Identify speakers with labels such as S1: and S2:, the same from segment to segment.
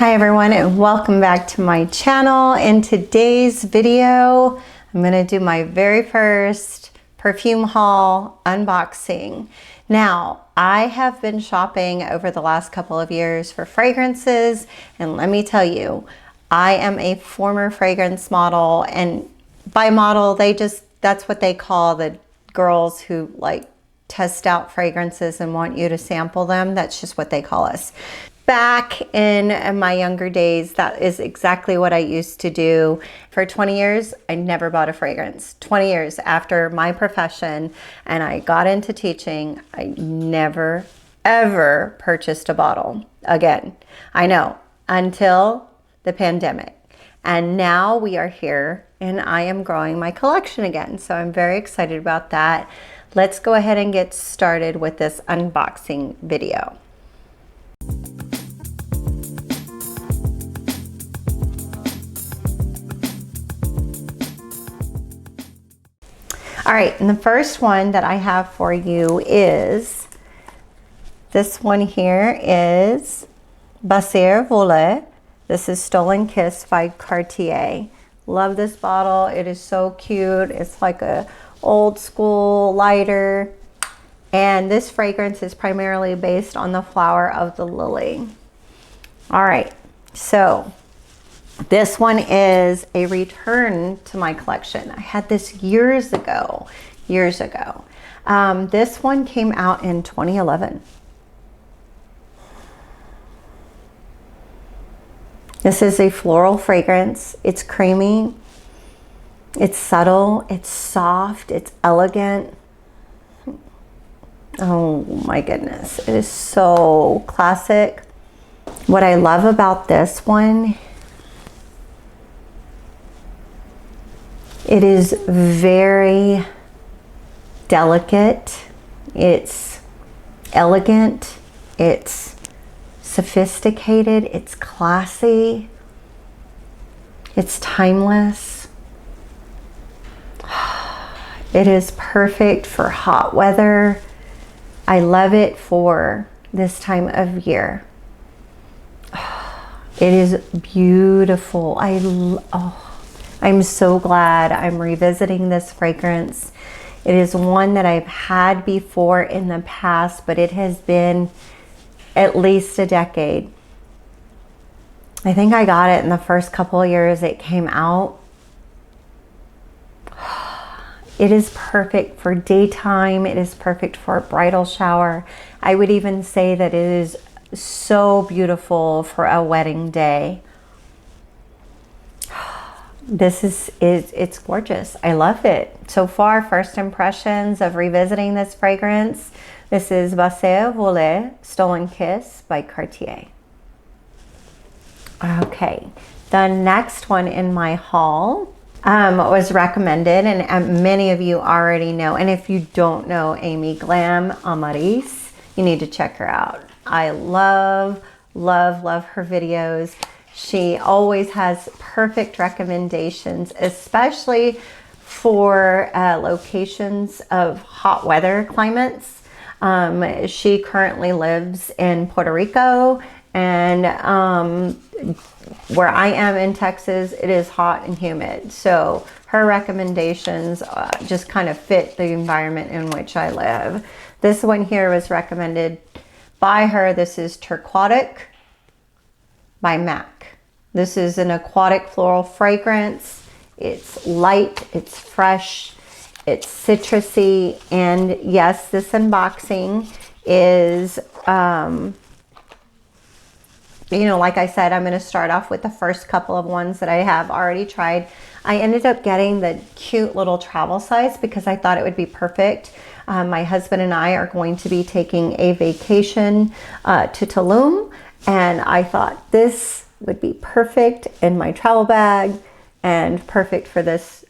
S1: Hi everyone, and welcome back to my channel. In today's video, I'm going to do my very first perfume haul unboxing. Now, I have been shopping over the last couple of years for fragrances, and let me tell you, I am a former fragrance model, and by model, that's what they call the girls who like test out fragrances and want you to sample them. That's just what they call us. Back in my younger days, that is exactly what I used to do. For 20 years, I never bought a fragrance. 20 years after my profession, and I got into teaching, I never, ever purchased a bottle again. I know, until the pandemic. And now we are here, and I am growing my collection again. So I'm very excited about that. Let's go ahead and get started with this unboxing video. All right, and the first one that I have for you is, this one here is Baiser Volé. This is Stolen Kiss by Cartier. Love this bottle. It is so cute. It's like a old school lighter. And this fragrance is primarily based on the flower of the lily. All right, so this one is a return to my collection. I had this years ago. This one came out in 2011. This is a floral fragrance. It's creamy, it's subtle, it's soft, it's elegant. Oh my goodness, it is so classic. What I love about this one, it is very delicate, it's elegant, it's sophisticated, it's classy, it's timeless. It is perfect for hot weather. I love it for this time of year. It is beautiful. I'm so glad I'm revisiting this fragrance. It is one that I've had before in the past, but it has been at least a decade. I think I got it in the first couple of years it came out. It is perfect for daytime. It is perfect for a bridal shower. I would even say that it is so beautiful for a wedding day. It's gorgeous. I love it. So far, first impressions of revisiting this fragrance. This is Baiser Volé Stolen Kiss by Cartier. Okay, the next one in my haul was recommended, and many of you already know. And if you don't know Amy Glam Amaris, you need to check her out. I love her videos. She always has perfect recommendations, especially for locations of hot weather climates. She currently lives in Puerto Rico, and where I am in Texas, it is hot and humid. So her recommendations just kind of fit the environment in which I live. This one here was recommended by her. This is Turquatic by MAC. This is an aquatic floral fragrance. It's light, it's fresh, it's citrusy, and yes, this unboxing is, you know, like I said, I'm going to start off with the first couple of ones that I have already tried. I ended up getting the cute little travel size because I thought it would be perfect. My husband and I are going to be taking a vacation to Tulum, and I thought this would be perfect in my travel bag and perfect for this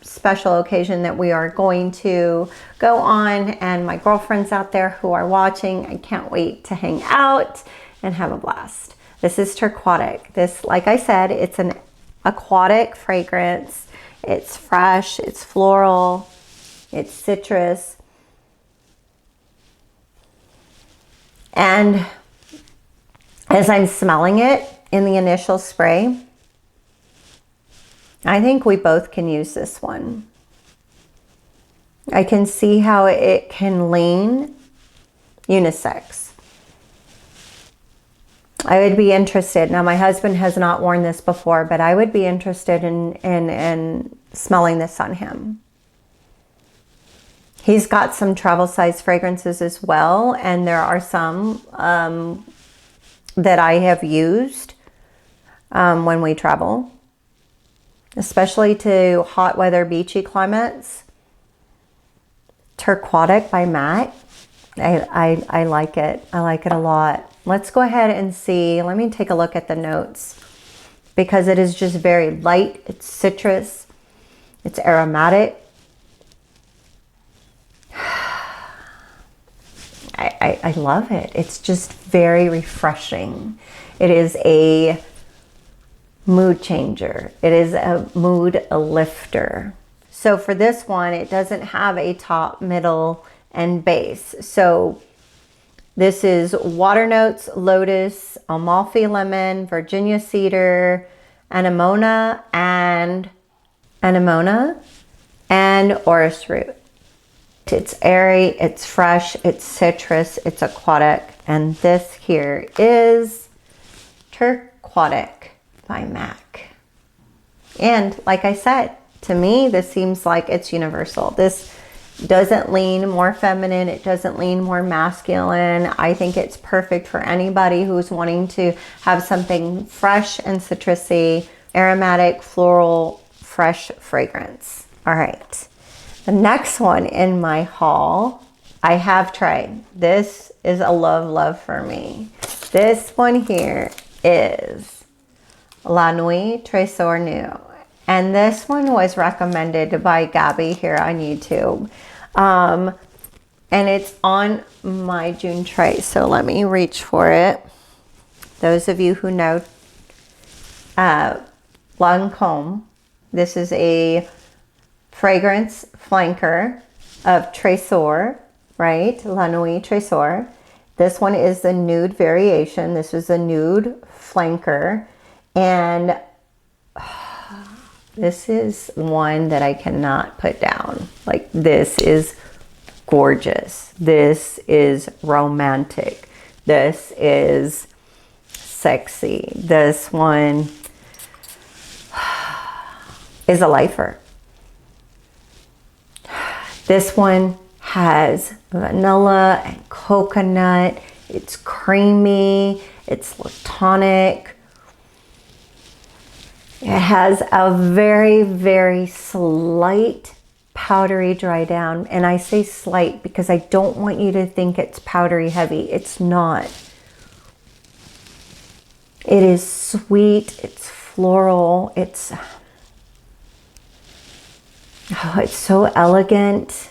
S1: special occasion that we are going to go on. And my girlfriends out there who are watching, I can't wait to hang out and have a blast. This is Turquatic. This, like I said, it's an aquatic fragrance. It's fresh, it's floral, it's citrus. And as I'm smelling it, in the initial spray. I think we both can use this one. I can see how it can lean unisex. I would be interested. Now, my husband has not worn this before, but I would be interested in smelling this on him. He's got some travel size fragrances as well, and there are some that I have used when we travel, especially to hot weather beachy climates. Turquatic by Matte. I like it. I like it a lot. Let's go ahead and see. Let me take a look at the notes, because it is just very light. It's citrus. It's aromatic. I love it. It's just very refreshing. It is a mood changer. It is a mood lifter. So for this one, it doesn't have a top, middle, and base. So this is water notes, lotus, Amalfi lemon, Virginia cedar, anemone, and orris root. It's airy, it's fresh, it's citrus, it's aquatic, and this here is Turquatic by MAC. And like I said, to me, this seems like it's universal. This doesn't lean more feminine. It doesn't lean more masculine. I think it's perfect for anybody who's wanting to have something fresh and citrusy, aromatic, floral, fresh fragrance. All right. The next one in my haul, I have tried. This is a love for me. This one here is La Nuit Tresor Nude. And this one was recommended by Gabby here on YouTube. And it's on my June tray. So let me reach for it. Those of you who know Lancome, this is a fragrance flanker of Tresor, right? La Nuit Tresor. This one is the nude variation. This is a nude flanker. And this is one that I cannot put down. Like, this is gorgeous. This is romantic. This is sexy. This one is a lifer. This one has vanilla and coconut. It's creamy. It's lactonic. It has a very slight powdery dry down. And I say slight because I don't want you to think it's powdery heavy. It's not. It is sweet. It's floral. It's so elegant.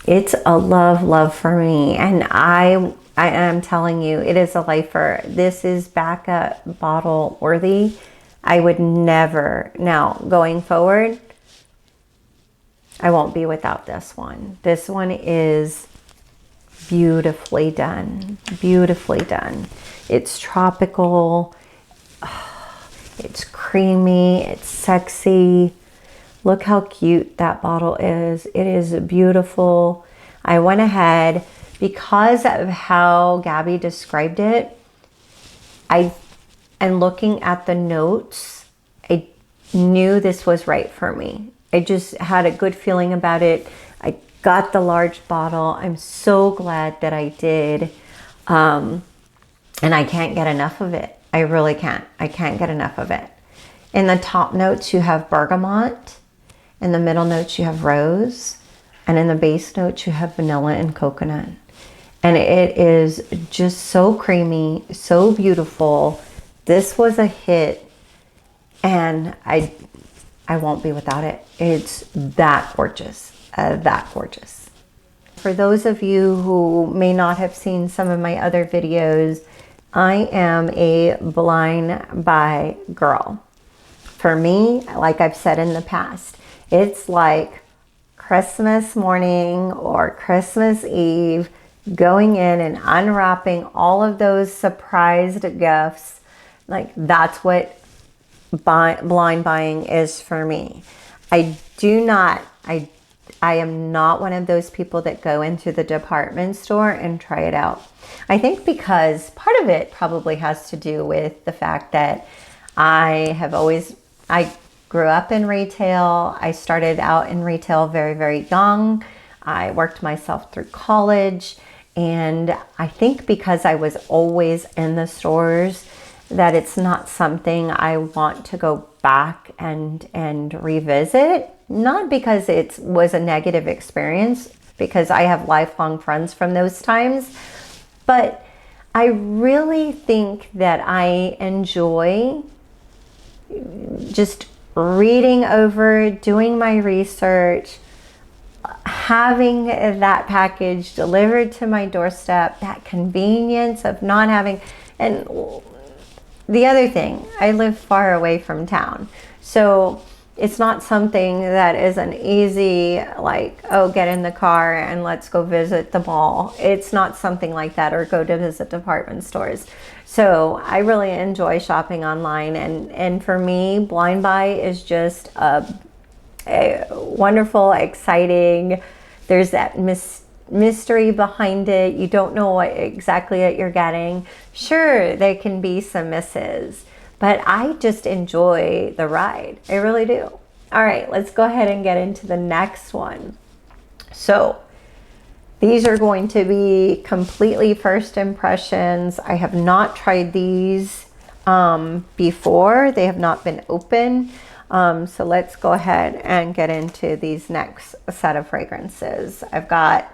S1: It's a love for me. And I am telling you, it is a lifer. This is backup bottle worthy. I would never, now going forward, I won't be without this one. This one is beautifully done. Beautifully done. It's tropical. It's creamy. It's sexy. Look how cute that bottle is. It is beautiful. I went ahead, because of how Gabby described it, and looking at the notes, I knew this was right for me. I just had a good feeling about it. I got the large bottle. I'm so glad that I did. And I can't get enough of it. I really can't. I can't get enough of it. In the top notes, you have bergamot. In the middle notes, you have rose. And in the base notes, you have vanilla and coconut. And it is just so creamy, so beautiful. This was a hit, and I won't be without it. It's that gorgeous, that gorgeous. For those of you who may not have seen some of my other videos, I am a blind buy girl. For me, like I've said in the past, it's like Christmas morning or Christmas Eve. going in and unwrapping all of those surprised gifts. Like, that's what blind buying is for me. I am not one of those people that go into the department store and try it out. I think because part of it probably has to do with the fact that I grew up in retail. I started out in retail very, very young. I worked myself through college. And I think because I was always in the stores, that it's not something I want to go back and revisit. Not because it was a negative experience, because I have lifelong friends from those times, but I really think that I enjoy just reading over, doing my research, having that package delivered to my doorstep, that convenience of not having, and the other thing, I live far away from town. So it's not something that is an easy, like, oh, get in the car and let's go visit the mall. It's not something like that, or go to visit department stores. So I really enjoy shopping online. And for me, blind buy is just a wonderful, exciting, there's that mystery behind it. You don't know what exactly what you're getting. Sure, there can be some misses, but I just enjoy the ride. I really do. All right, let's go ahead and get into the next one. So these are going to be completely first impressions. I have not tried these before. They have not been open. So let's go ahead and get into these next set of fragrances. I've got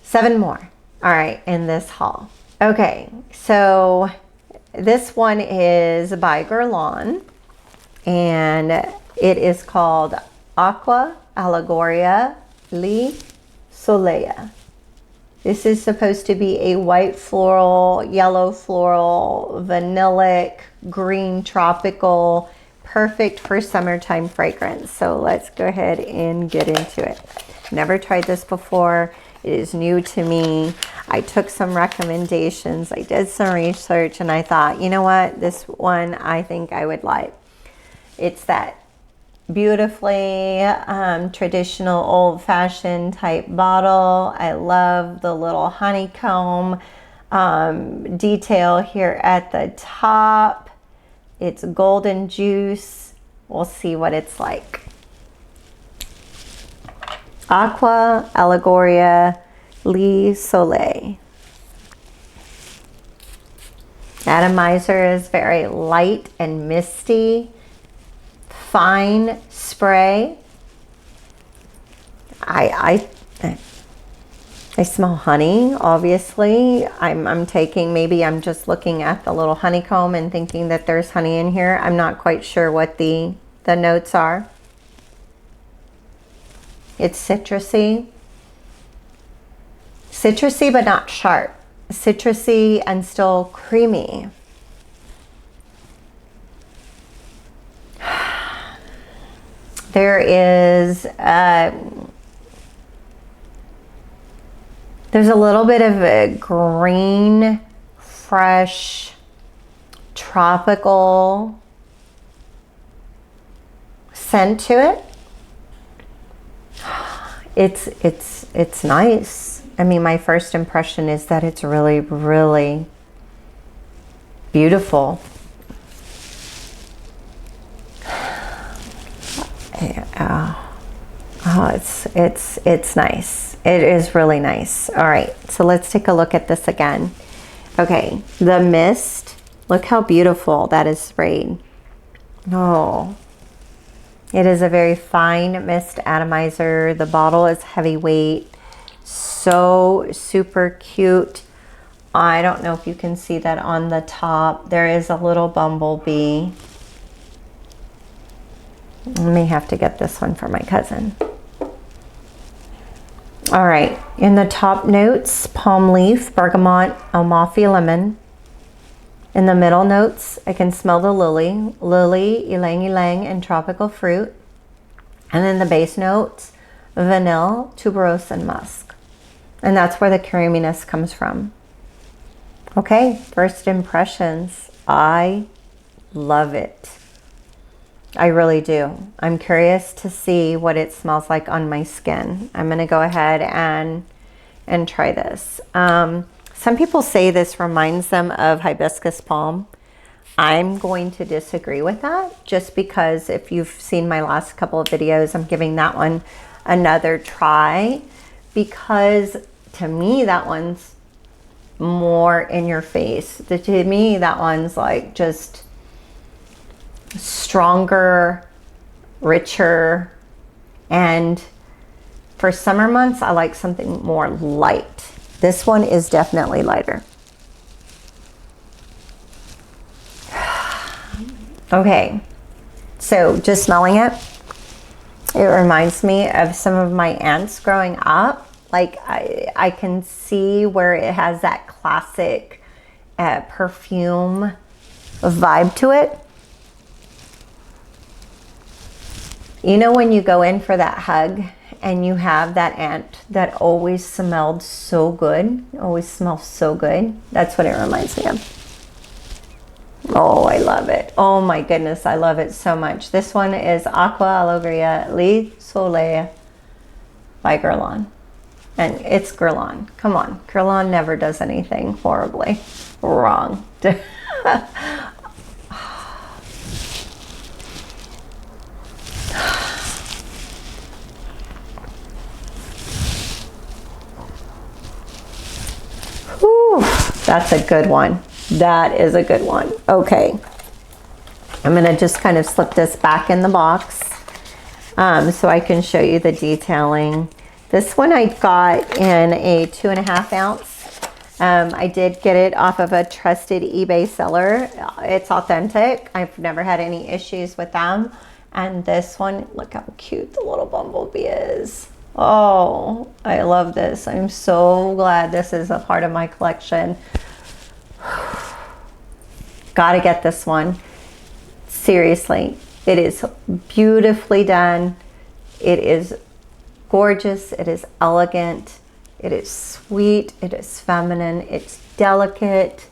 S1: 7 more, all right, in this haul. Okay, so this one is by Guerlain, and it is called Aqua, Allegoria, Elie, Soleia. This is supposed to be a white floral, yellow floral, vanillic, green tropical, perfect for summertime fragrance. So let's go ahead and get into it. Never tried this before. It is new to me. I took some recommendations. I did some research and I thought, you know what? This one I think I would like. It's that beautifully traditional old-fashioned type bottle. I love the little honeycomb detail here at the top. It's golden juice. We'll see what it's like. Aqua, Allegoria, Elie, Soleil. Atomizer is very light and misty. Fine spray. I smell honey, obviously. I'm taking, maybe I'm just looking at the little honeycomb and thinking that there's honey in here. I'm not quite sure what the notes are. It's citrusy. Citrusy, but not sharp. Citrusy and still creamy. There is there's a little bit of a green, fresh, tropical scent to it. It's nice. I mean, my first impression is that it's really, really beautiful. Oh, it's nice. It is really nice. All right, so let's take a look at this again. Okay, the mist. Look how beautiful that is sprayed. Oh, it is a very fine mist atomizer. The bottle is heavyweight. So super cute. I don't know if you can see that on the top. There is a little bumblebee. I may have to get this one for my cousin. All right, in the top notes, palm leaf, bergamot, amalfi lemon. In the middle notes, I can smell the lily, ylang ylang, and tropical fruit. And then the base notes, vanilla, tuberose, and musk. And that's where the creaminess comes from. Okay, first impressions. I love it. I really do. I'm curious to see what it smells like on my skin. I'm going to go ahead and try this. Some people say this reminds them of hibiscus palm. I'm going to disagree with that, just because if you've seen my last couple of videos, I'm giving that one another try, because to me that one's more in your face. To me that one's like just stronger, richer, and for summer months I like something more light. This one is definitely lighter. Okay, so just smelling it, it reminds me of some of my aunts growing up. Like I can see where it has that classic perfume vibe to it. You know when you go in for that hug and you have that aunt that always smelled so good, always smells so good? That's what it reminds me of. Oh, I love it. Oh my goodness, I love it so much. This one is Aqua, Allegoria, Elie, Soleia by Guerlain. And it's Guerlain. Come on, Guerlain never does anything horribly wrong. Whew, that's a good one. That is a good one. Okay, I'm gonna just kind of slip this back in the box so I can show you the detailing. This one I got in a 2.5 ounce. I did get it off of a trusted eBay seller. It's authentic. I've never had any issues with them. And this one, look how cute the little bumblebee is. Oh, I love this. I'm so glad this is a part of my collection. Gotta get this one. Seriously, it is beautifully done. It is gorgeous. It is elegant. It is sweet. It is feminine. It's delicate.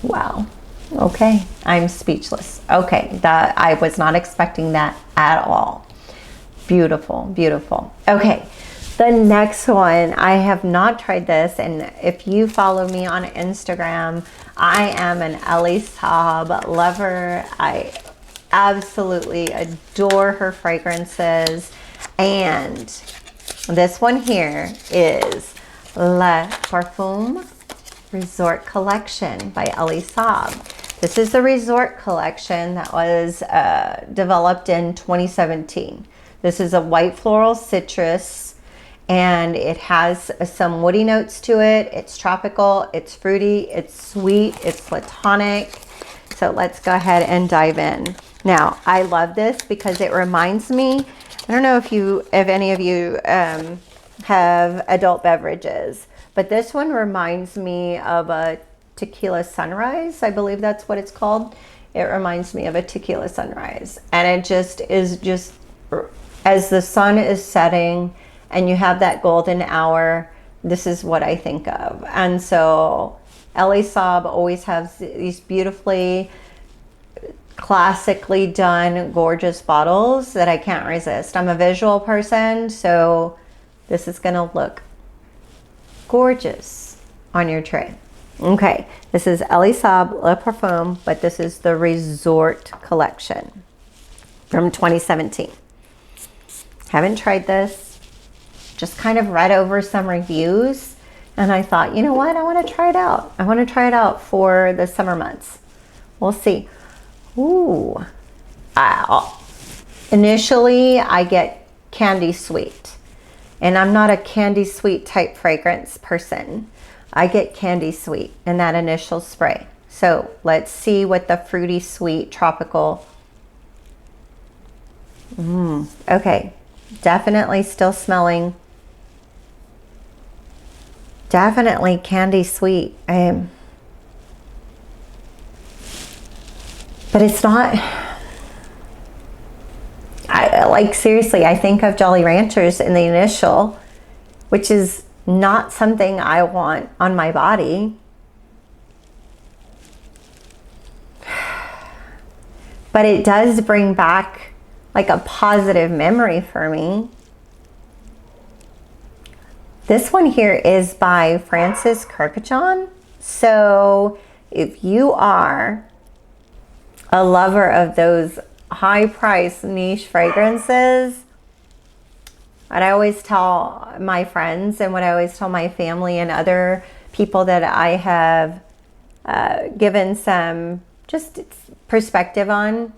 S1: Wow. Okay, I'm speechless. Okay, that I was not expecting that at all. Beautiful, beautiful. Okay. The next one, I have not tried this, and if you follow me on Instagram, I am an Elie Saab lover. I absolutely adore her fragrances, and this one here is Le Parfum Resort Collection by Elie Saab. This is the Resort Collection that was developed in 2017. This is a white floral citrus, and it has some woody notes to it. It's tropical, it's fruity, it's sweet, it's platonic. So let's go ahead and dive in. Now, I love this because it reminds me, I don't know if any of you have adult beverages, but this one reminds me of a tequila sunrise. I believe that's what it's called. It reminds me of a tequila sunrise. And it just is just, as the sun is setting, and you have that golden hour, this is what I think of. And so Elie Saab always has these beautifully, classically done, gorgeous bottles that I can't resist. I'm a visual person, so this is gonna look gorgeous on your tray. Okay, this is Elie Saab Le Parfum, but this is the Resort Collection from 2017. Haven't tried this. Just kind of read over some reviews, and I thought, you know what, I want to try it out. I want to try it out for the summer months. We'll see. Ooh. Initially, I get candy sweet, and I'm not a candy sweet type fragrance person. I get candy sweet in that initial spray. So let's see what the fruity, sweet, tropical. Okay, definitely still smelling. Definitely candy sweet. But it's not, like seriously, I think of Jolly Ranchers in the initial, which is not something I want on my body. But it does bring back like a positive memory for me. This one here is by Francis Kurkdjian. So if you are a lover of those high price niche fragrances, what I always tell my friends and what I always tell my family and other people that I have given some just perspective on,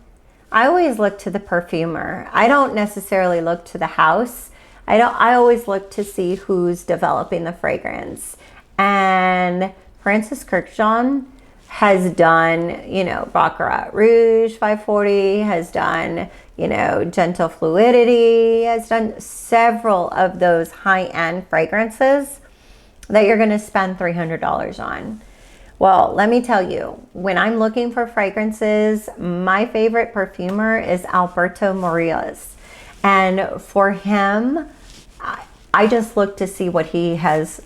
S1: I always look to the perfumer. I don't necessarily look to the house. I always look to see who's developing the fragrance. And Francis Kurkdjian has done, you know, Baccarat Rouge 540, has done, you know, Gentle Fluidity, has done several of those high-end fragrances that you're going to spend $300 on. Well, let me tell you, when I'm looking for fragrances, my favorite perfumer is Alberto Morillas. And for him, I just look to see what he has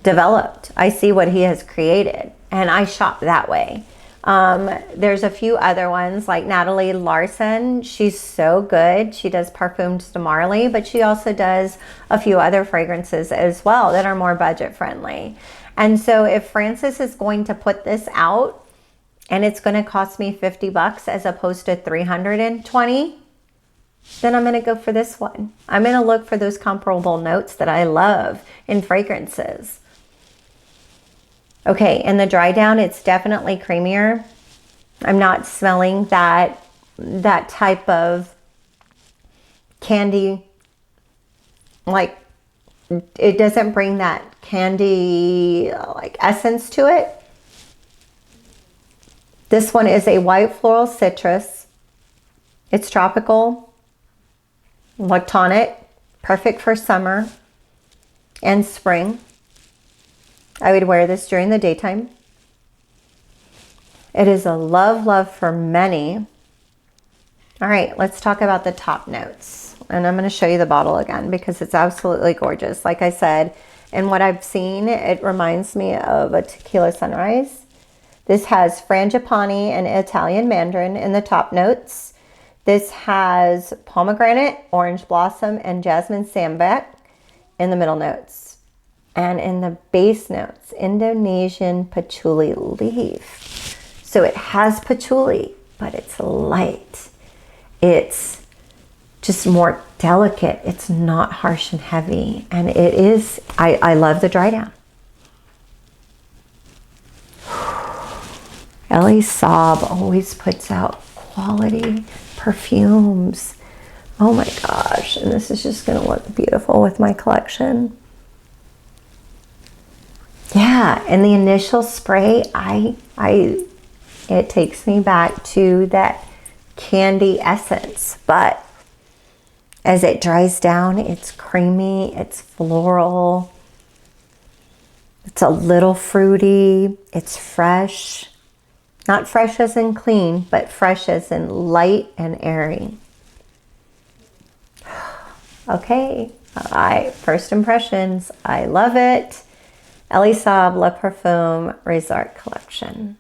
S1: developed. I see what he has created, and I shop that way. There's a few other ones like Natalie Larson. She's so good. She does Parfums de Marly, but she also does a few other fragrances as well that are more budget friendly. And so if Francis is going to put this out and it's going to cost me 50 bucks as opposed to 320, then I'm going to go for this one. I'm going to look for those comparable notes that I love in fragrances. Okay, in the dry down, it's definitely creamier. I'm not smelling that type of candy, like it doesn't bring that candy like essence to it. This one is a white floral citrus. It's tropical, lactonic, perfect for summer and spring. I would wear this during the daytime. It is a love for many. All right, let's talk about the top notes. And I'm going to show you the bottle again because it's absolutely gorgeous. Like I said, and what I've seen, it reminds me of a tequila sunrise. This has frangipani and Italian mandarin in the top notes. This has pomegranate, orange blossom, and jasmine sambac in the middle notes. And in the base notes, Indonesian patchouli leaf. So it has patchouli, but it's light. It's just more delicate. It's not harsh and heavy. And it is, I love the dry down. Elie Saab always puts out quality perfumes. Oh my gosh. And this is just going to look beautiful with my collection. Yeah, and the initial spray, it takes me back to that candy essence, but as it dries down, it's creamy, it's floral, it's a little fruity, it's fresh. Not fresh as in clean, but fresh as in light and airy. Okay, first impressions, I love it. Elie Saab Le Parfum Resort Collection.